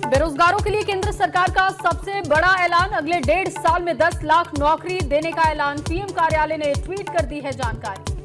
बेरोजगारों के लिए केंद्र सरकार का सबसे बड़ा ऐलान, अगले 1.5 साल में 10 लाख नौकरी देने का ऐलान। पीएम कार्यालय ने ट्वीट कर दी है जानकारी।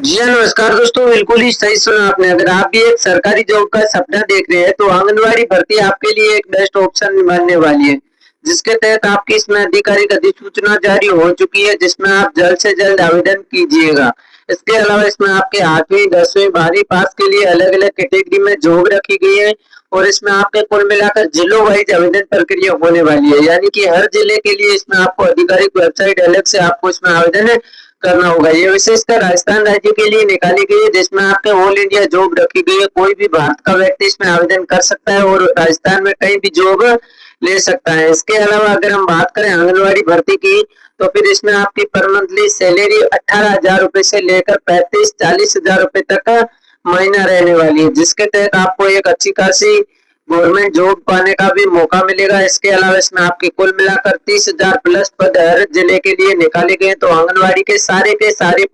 जी हाँ, नमस्कार दोस्तों, बिल्कुल ही सही सुना आपने। अगर आप भी एक सरकारी जॉब का सपना देख रहे हैं तो आंगनवाड़ी भर्ती आपके लिए एक बेस्ट ऑप्शन बनने वाली है, जिसके तहत आपकी इसमें आधिकारिक अधिसूचना जारी हो चुकी है, जिसमें आप जल्द से जल्द आवेदन कीजिएगा। इसके अलावा इसमें आपके 8वीं 10वीं 12वीं पास के लिए अलग अलग कैटेगरी में जॉब रखी गई है और इसमें आपके कुल मिलाकर जिलों वाइज आवेदन प्रक्रिया होने वाली है, यानी कि हर जिले के लिए इसमें आपको आधिकारिक वेबसाइट अलग से आपको इसमें आवेदन करना होगा। ये विशेषकर राजस्थान राज्य के लिए निकाली गई है, जिसमें आपके ऑल इंडिया जॉब रखी गई है। कोई भी भारत का व्यक्ति इसमें आवेदन कर सकता है और राजस्थान में कहीं भी जॉब ले सकता है। इसके अलावा अगर हम बात करें आंगनवाड़ी भर्ती की, तो फिर इसमें आपकी पर मंथली सैलरी 18,000 रुपए से लेकर 35-40,000 रुपए तक महीना रहने वाली है, जिसके तहत आपको एक अच्छी खासी गवर्नमेंट जॉब पाने का भी मौका मिलेगा। इसके अलावा इसमें आपके कुल मिलाकर 30,000 प्लस पद हर जिले के लिए निकाले गए, तो आंगनवाड़ी के सारे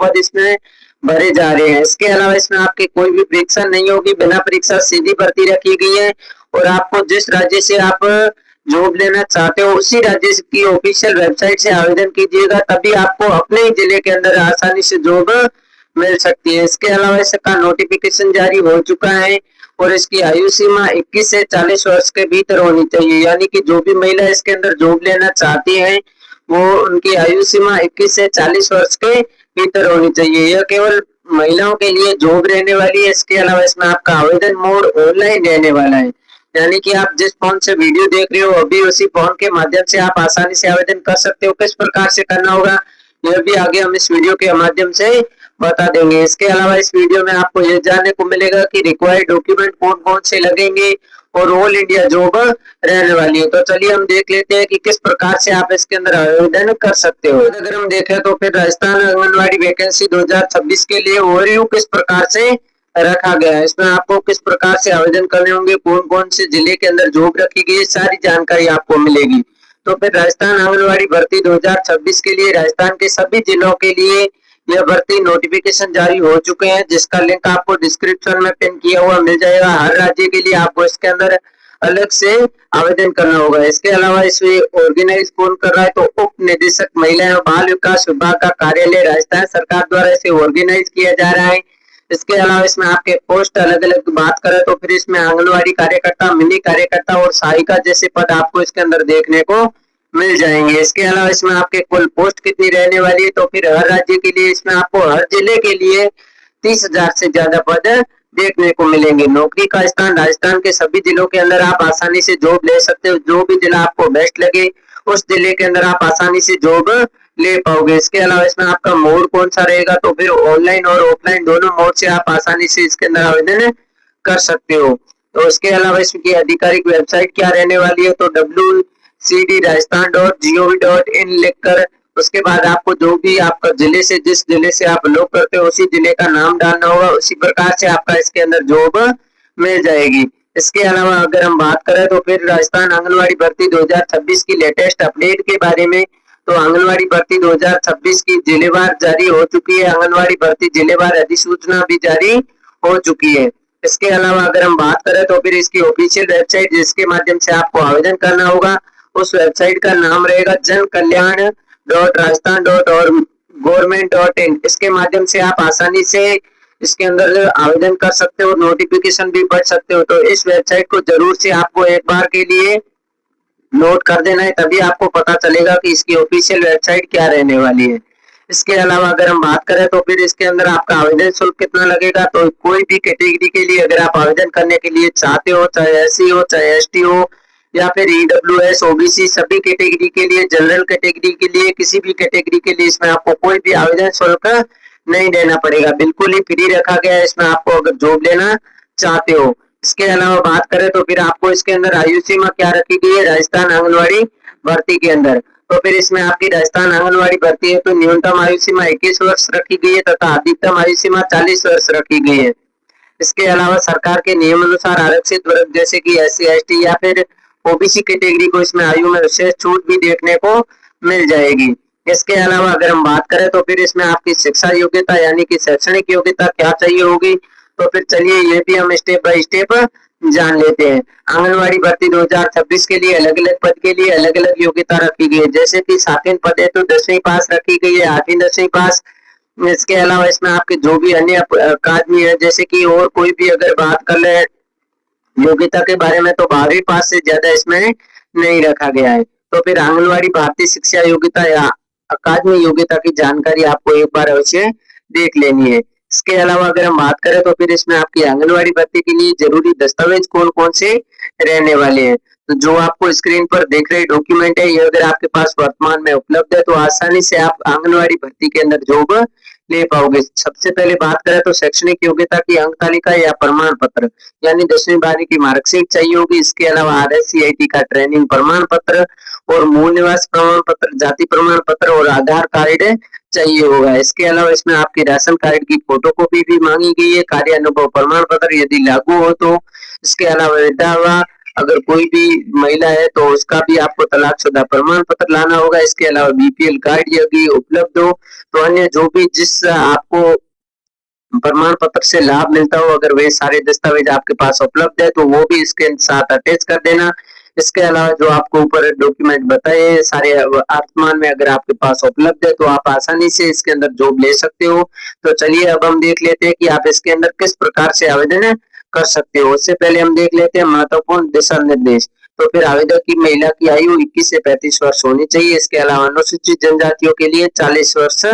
पद इसमें भरे जा रहे हैं। इसके अलावा इसमें आपकी कोई भी परीक्षा नहीं होगी, बिना परीक्षा सीधी भर्ती रखी गई है और आपको जिस राज्य से आप जॉब लेना चाहते हो उसी राज्य की ऑफिशियल वेबसाइट से आवेदन कीजिएगा, तभी आपको अपने ही जिले के अंदर आसानी से जॉब मिल सकती है। इसके अलावा इसका नोटिफिकेशन जारी हो चुका है और इसकी आयु सीमा 21 से 40 वर्ष के भीतर होनी चाहिए, यानी कि जो भी महिला इसके अंदर जॉब लेना चाहती है वो उनकी आयु सीमा 21 से 40 वर्ष के भीतर होनी चाहिए। यह केवल महिलाओं के लिए जॉब रहने वाली है। इसके अलावा इसमें आपका आवेदन मोड ऑनलाइन रहने वाला है, यानी कि आप जिस फोन से वीडियो देख रहे हो अभी उसी फोन के माध्यम से आप आसानी से आवेदन कर सकते हो। किस प्रकार से करना होगा यह भी आगे हम इस वीडियो के माध्यम से बता देंगे। इसके अलावा इस वीडियो में आपको यह जानने को मिलेगा कि रिक्वायर्ड डॉक्यूमेंट कौन कौन से लगेंगे और ऑल इंडिया जॉब रहने वाली है। तो चलिए हम देख लेते हैं कि किस प्रकार से आप इसके अंदर आवेदन कर सकते हो। अगर हम देखें तो फिर राजस्थान आंगनवाड़ी वैकेंसी 2026 के लिए ओवरव्यू किस प्रकार से रखा गया है, इसमें आपको किस प्रकार से आवेदन करने होंगे, कौन कौन से जिले के अंदर जॉब रखी गई है, सारी जानकारी आपको मिलेगी। तो फिर राजस्थान आंगनवाड़ी भर्ती 2026 के लिए राजस्थान के सभी जिलों के लिए यह भर्ती नोटिफिकेशन जारी हो चुके हैं, जिसका लिंक आपको डिस्क्रिप्शन में पिन किया हुआ मिल जाएगा। हर राज्य के लिए आपको इसके अंदर अलग से आवेदन करना होगा। इसके अलावा इसे ऑर्गेनाइज कौन कर रहा है, तो उप निदेशक महिला एवं बाल विकास विभाग का कार्यालय राजस्थान सरकार द्वारा इसे ऑर्गेनाइज किया जा रहा है। इसके अलावा इसमें आपके पोस्ट अलग अलग बात करें तो फिर इसमें आंगनवाड़ी कार्यकर्ता, मिनी कार्यकर्ता और सहायिका जैसे पद आपको इसके अंदर देखने को मिल जाएंगे। इसके अलावा इसमें आपके कुल पोस्ट कितनी रहने वाली है, तो फिर हर राज्य के लिए इसमें आपको हर जिले के लिए 30,000 से ज्यादा पद देखने को मिलेंगे। नौकरी का स्थान राजस्थान के सभी जिलों के अंदर आप आसानी से जॉब ले सकते हो। जो भी जिला आपको बेस्ट लगे उस जिले के अंदर आप आसानी से जॉब ले पाओगे। इसके अलावा इसमें आपका मोड कौन सा रहेगा, तो फिर ऑनलाइन और ऑफलाइन दोनों मोड से आप आसानी से इसके अंदर आवेदन कर सकते हो। तो इसके अलावा इसकी आधिकारिक वेबसाइट क्या रहने वाली है, तो wcdrajasthan.gov.in लिखकर उसके बाद आपको जो भी आपका जिले से जिस जिले से आप लोग करते हो उसी जिले का नाम डालना होगा, उसी प्रकार से आपका इसके अंदर जॉब मिल जाएगी। इसके अलावा अगर हम बात करें तो फिर राजस्थान आंगनवाड़ी भर्ती 2026 की लेटेस्ट अपडेट के बारे में, तो आंगनवाड़ी भर्ती 2026 की जिलेवार जारी हो चुकी है। आंगनवाड़ी भर्ती जिलेवार अधिसूचना भी जारी हो चुकी है। इसके अलावा अगर हम बात करें तो फिर इसकी ऑफिशियल वेबसाइट जिसके माध्यम से आपको आवेदन करना होगा उस वेबसाइट का नाम रहेगा jankalian.rajasthan.gov.in। इसके माध्यम से आप आसानी से इसके अंदर आवेदन कर सकते हो, नोटिफिकेशन भी पढ़ सकते हो। तो इस वेबसाइट को जरूर से आपको एक बार के लिए नोट कर देना है, तभी आपको पता चलेगा कि इसकी ऑफिशियल वेबसाइट क्या रहने वाली है। इसके अलावा अगर हम बात करें तो फिर इसके अंदर आपका आवेदन शुल्क कितना लगेगा, तो कोई भी कैटेगरी के लिए अगर आप आवेदन करने के लिए चाहते हो, चाहे एससी हो, चाहे एसटी हो या फिर ईडब्ल्यूएस, ओबीसी, सभी कैटेगरी के लिए, जनरल कैटेगरी के लिए, किसी भी कैटेगरी के लिए इसमें आपको कोई भी आवेदन शुल्क नहीं देना पड़ेगा, बिल्कुल ही फ्री रखा गया है इसमें आपको अगर जॉब लेना चाहते हो। इसके अलावा बात करें तो फिर आपको इसके अंदर आयु सीमा क्या रखी गई है राजस्थान आंगनवाड़ी भर्ती के अंदर, तो फिर इसमें आपकी राजस्थान आंगनवाड़ी भर्ती है तो न्यूनतम आयु सीमा 21 वर्ष रखी गई है तथा अधिकतम आयु सीमा 40 वर्ष रखी गई है। इसके अलावा सरकार के नियम अनुसार आरक्षित वर्ग जैसे कि एससी, एसटी या फिर ओबीसी कैटेगरी को इसमें आयु में विशेष छूट भी देखने को मिल जाएगी। इसके अलावा अगर हम बात करें तो फिर इसमें आपकी शिक्षा योग्यता यानी कि शैक्षणिक योग्यता क्या चाहिए होगी, तो फिर चलिए ये भी हम स्टेप बाय स्टेप जान लेते हैं। आंगनवाड़ी भर्ती 2026 के लिए अलग अलग पद के लिए अलग अलग योग्यता रखी गई है। जैसे कि 7 पद है तो 10वीं पास रखी गई है, 8वीं 10वीं पास। इसके अलावा इसमें आपके जो भी अन्य अकादमी है, जैसे कि और कोई भी अगर बात कर ले योग्यता के बारे में, तो 12वीं पास से ज्यादा इसमें नहीं रखा गया है। तो फिर आंगनवाड़ी भारतीय शिक्षा योग्यता या अकादमी योग्यता की जानकारी आपको एक बार अवश्य देख लेनी है। इसके अलावा अगर हम बात करें तो फिर इसमें आपकी आंगनवाड़ी भर्ती के लिए जरूरी दस्तावेज कौन कौन से रहने वाले हैं। तो जो आपको स्क्रीन पर देख रहे डॉक्यूमेंट है, ये अगर आपके पास वर्तमान में उपलब्ध है तो आसानी से आप आंगनवाड़ी भर्ती के अंदर जॉब ले पाओगे। सबसे पहले बात करें तो शैक्षणिक योग्यता की अंक तालिका या प्रमाण पत्र, यानी 10वीं 12वीं की मार्कशीट चाहिए होगी। इसके अलावा RSCIT का ट्रेनिंग प्रमाण पत्र और मूल निवास प्रमाण पत्र, जाति प्रमाण पत्र और आधार कार्ड चाहिए होगा। इसके अलावा इसमें आपकी राशन कार्ड की फोटोकॉपी भी मांगी गई है, कार्य अनुभव प्रमाण पत्र यदि लागू हो तो। इसके अलावा विधवा अगर कोई भी महिला है तो उसका भी आपको तलाकशुदा प्रमाण पत्र लाना होगा। इसके अलावा BPL कार्ड यदि उपलब्ध हो तो अन्य जो भी जिस आपको प्रमाण पत्र से लाभ मिलता हो, अगर वे सारे दस्तावेज आपके पास उपलब्ध है तो वो भी इसके साथ अटैच कर देना। इसके अलावा जो आपको ऊपर डॉक्यूमेंट बताए सारे वर्तमान में अगर आपके पास उपलब्ध है तो आप आसानी से इसके अंदर जॉब ले सकते हो। तो चलिए अब हम देख लेते हैं कि आप इसके अंदर किस प्रकार से आवेदन कर सकते हो। उससे पहले हम देख लेते हैं महत्वपूर्ण दिशा निर्देश। तो फिर आवेदक की महिला की आयु 21 से 35 वर्ष होनी चाहिए। इसके अलावा अनुसूचित जनजातियों के लिए 40 वर्ष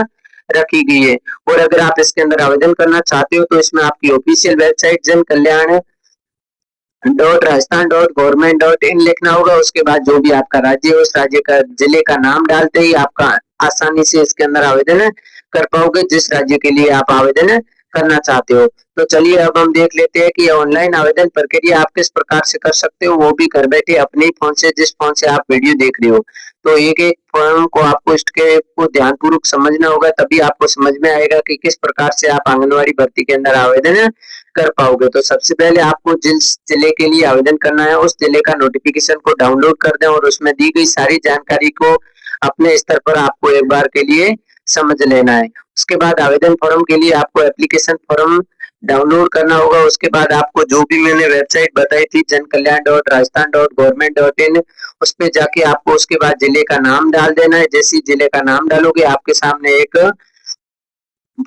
रखी गई है। और अगर आप इसके अंदर आवेदन करना चाहते हो तो इसमें आपकी ऑफिशियल वेबसाइट जन कल्याण .राजस्थान.गवर्नमेंट.इन लिखना होगा। उसके बाद जो भी आपका राज्य है उस राज्य का जिले का नाम डालते ही आपका आसानी से इसके अंदर आवेदन कर पाओगे जिस राज्य के लिए आप आवेदन करना चाहते हो। तो चलिए अब हम देख लेते हैं कि ऑनलाइन आवेदन प्रक्रिया आप किस प्रकार से कर सकते हो, वो भी घर बैठे अपने फोन से, जिस फोन से आप वीडियो देख रहे हो। तो एक एक फॉर्म को आपको इसके को ध्यानपूर्वक समझना होगा, तभी आपको समझ में आएगा कि किस प्रकार से आप आंगनवाड़ी भर्ती के अंदर आवेदन कर पाओगे। तो सबसे पहले आपको जिस जिले के लिए आवेदन करना है उस जिले का नोटिफिकेशन को डाउनलोड कर दें और उसमें दी गई सारी जानकारी को अपने स्तर पर आपको एक बार के लिए समझ लेना है। उसके बाद आवेदन फॉर्म के लिए आपको एप्लीकेशन फॉर्म डाउनलोड करना होगा। उसके बाद आपको जो भी मैंने वेबसाइट बताई थी jankalyan.rajasthan.government.in, उस पे जाके आपको उसके बाद जिले का नाम डाल देना है। जैसे ही जिले का नाम डालोगे आपके सामने एक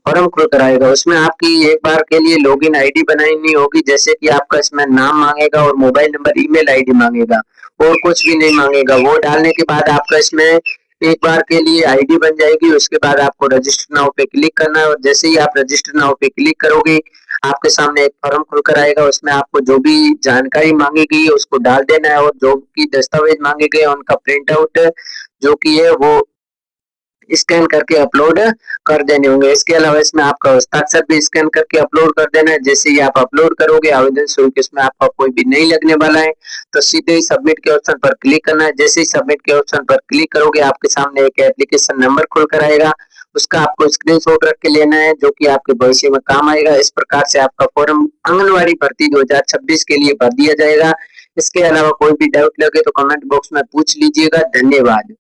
फॉर्म खुल कर आएगा। उसमें आपकी एक बार के लिए लॉगिन आईडी बनानी होगी, जैसे कि आपका इसमें नाम मांगेगा और मोबाइल नंबर, ईमेल आईडी मांगेगा और कुछ भी नहीं मांगेगा। वो डालने के बाद आपका इसमें एक बार के लिए आईडी बन जाएगी। उसके बाद आपको रजिस्टर नाउ पे क्लिक करना है और जैसे ही आप रजिस्टर नाउ पे क्लिक करोगे आपके सामने एक फॉर्म खुलकर आएगा। उसमें आपको जो भी जानकारी मांगी गई है उसको डाल देना है और जो भी दस्तावेज मांगे गए उनका प्रिंट आउट जो कि है वो स्कैन करके अपलोड कर देने होंगे। इसके अलावा इसमें आपका हस्ताक्षर भी स्कैन करके अपलोड कर देना है। जैसे ही आप अपलोड करोगे आवेदन शुल्क इसमें आपका कोई भी नहीं लगने वाला है। तो सीधे ही सबमिट के ऑप्शन पर क्लिक करना है। जैसे ही सबमिट के ऑप्शन पर क्लिक करोगे आपके सामने एक एप्लीकेशन नंबर खुलकर आएगा, उसका आपको स्क्रीनशॉट रख के लेना है जो कि आपके भविष्य में काम आएगा। इस प्रकार से आपका फॉर्म आंगनवाड़ी भर्ती 2026 के लिए भर दिया जाएगा। इसके अलावा कोई भी डाउट लगे तो कमेंट बॉक्स में पूछ लीजिएगा। धन्यवाद।